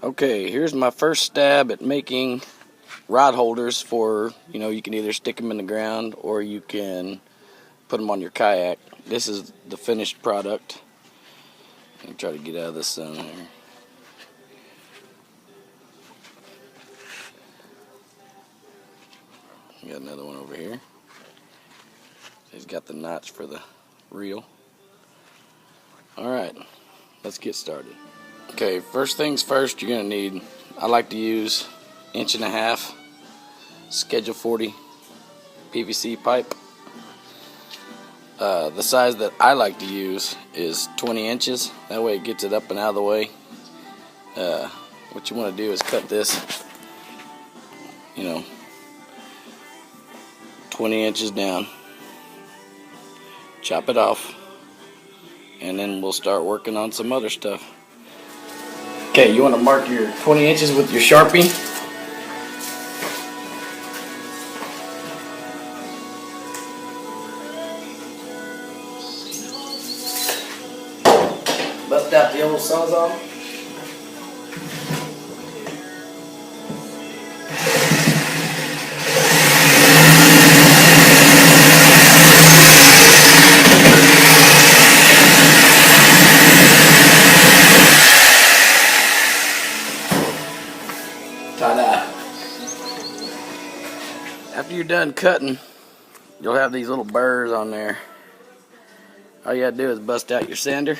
Okay, here's my first stab at making rod holders for, you can either stick them in the ground or you can put them on your kayak. This is the finished product. Let me try to get out of the sun here. Got another one over here. He's got the notch for the reel. Alright, let's get started. Okay, first things first, you're going to need, I like to use 1.5" Schedule 40 PVC pipe. The size that I like to use is 20 inches. That way it gets it up and out of the way. What you want to do is cut this, 20 inches down. Chop it off. And then we'll start working on some other stuff. Okay, you want to mark your 20 inches with your Sharpie. Bust out the old Sawzall. Ta-da. After you're done cutting, you'll have these little burrs on there. All you gotta do is bust out your sander,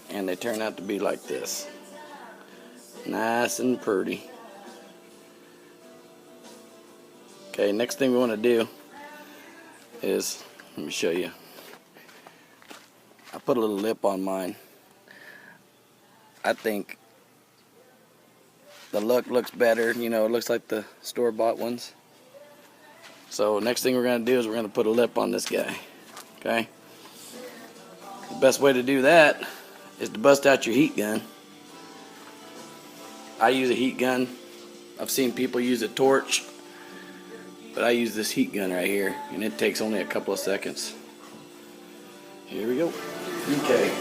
and they turn out to be like this. Nice and pretty. Okay, next thing we want to do is, let me show you. I put a little lip on mine. I think the look looks better, it looks like the store-bought ones. So next thing we're going to do is we're going to put a lip on this guy. Okay? The best way to do that is to bust out your heat gun. I use a heat gun. I've seen people use a torch, but I use this heat gun right here, and it takes only a couple of seconds. Here we go. Okay.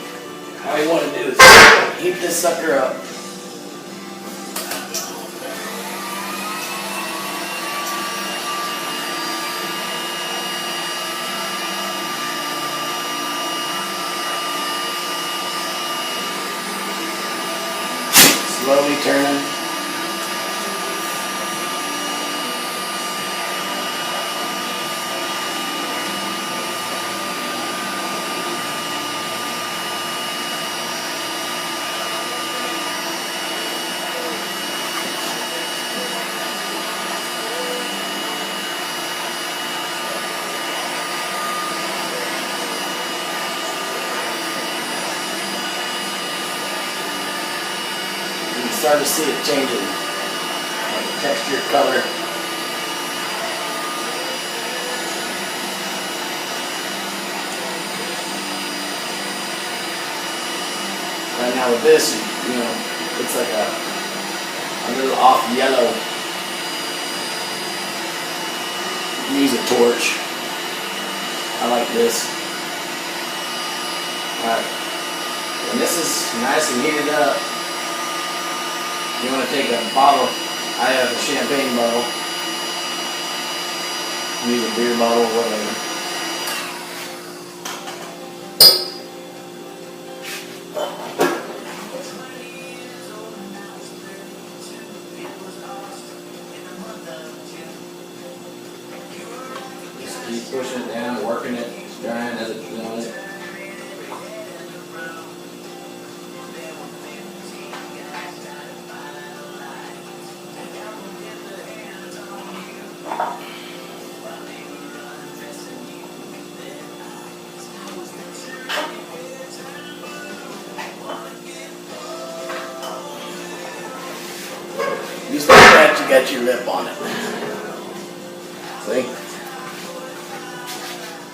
All you want to do is heat this sucker up. Slowly turning. Start to see it changing, like texture, color. Right now with this, it's like a little off yellow. You can use a torch. I like this. Alright, when this is nice and heated up, you want to take a bottle. I have a champagne bottle. Use a beer bottle, whatever. Just keep pushing it down, working it, it's drying as it's doing it. Just like that, you got your lip on it. See?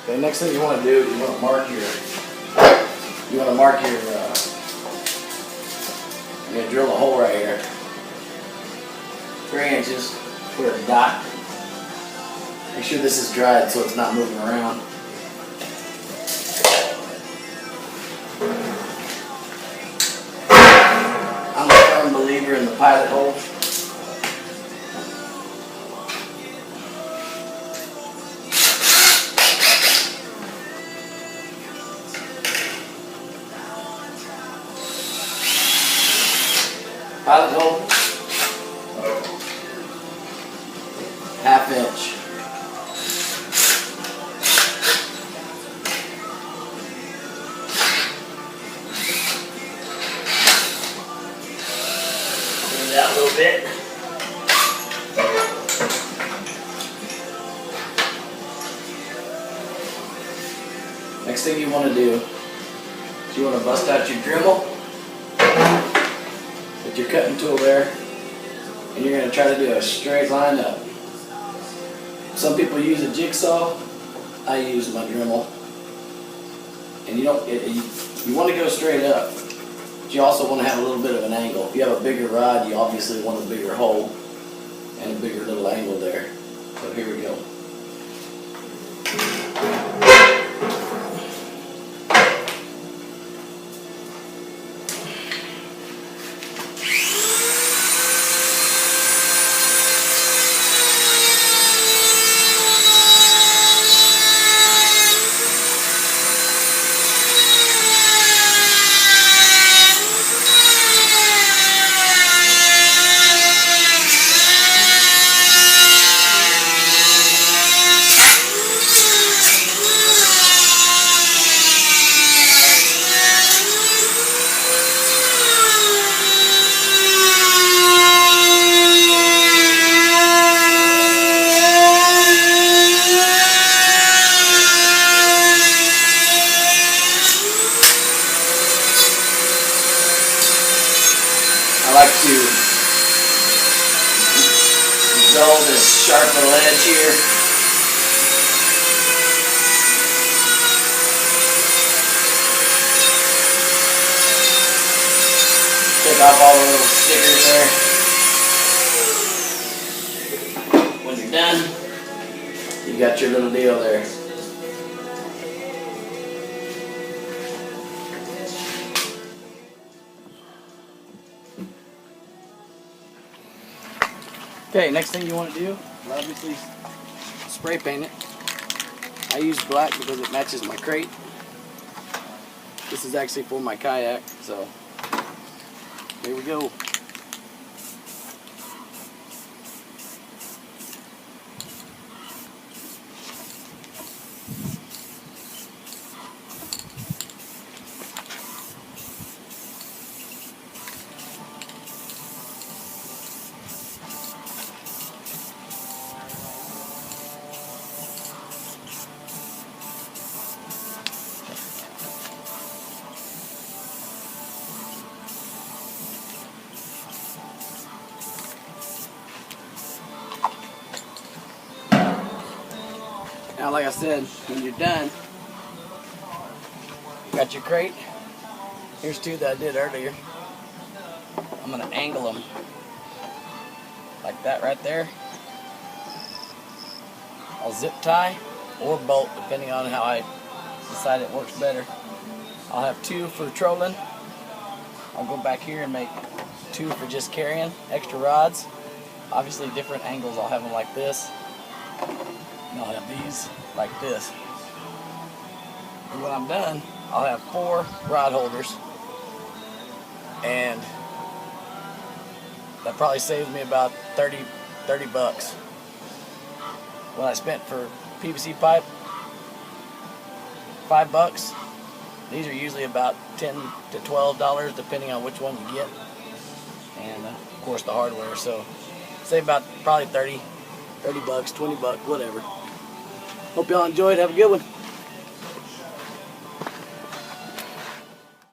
Okay, next thing you want to do is you want to mark your, you're going to drill a hole right here. 3 inches, put a dot. Make sure this is dried so it's not moving around. I'm lever in the pilot hole. Pilot hole, 1/2 inch. Clean it out a little bit. Next thing you want to do is you want to bust out your Dremel with your cutting tool there, and you're going to try to do a straight line up. Some people use a jigsaw. I use my Dremel. And you want to go straight up, but you also want to have a little bit of an angle. If you have a bigger rod, you obviously want a bigger hole and a bigger little angle there. So here we go. I like to dull this sharp little edge here. Take off all the little stickers there. When you're done, you got your little deal there. Okay, next thing you want to do is obviously spray paint it. I use black because it matches my crate. This is actually for my kayak, so here we go. Now, like I said, when you're done, you got your crate. Here's two that I did earlier. I'm going to angle them like that right there. I'll zip tie or bolt, depending on how I decide it works better. I'll have two for trolling. I'll go back here and make two for just carrying extra rods. Obviously different angles. I'll have them like this. And I'll have these like this. And when I'm done, I'll have 4 rod holders. And that probably saves me about 30 bucks. What I spent for PVC pipe, $5. These are usually about $10 to $12 depending on which one you get. And of course the hardware, so save about probably 30 bucks, 20 bucks, whatever. Hope y'all enjoyed. Have a good one.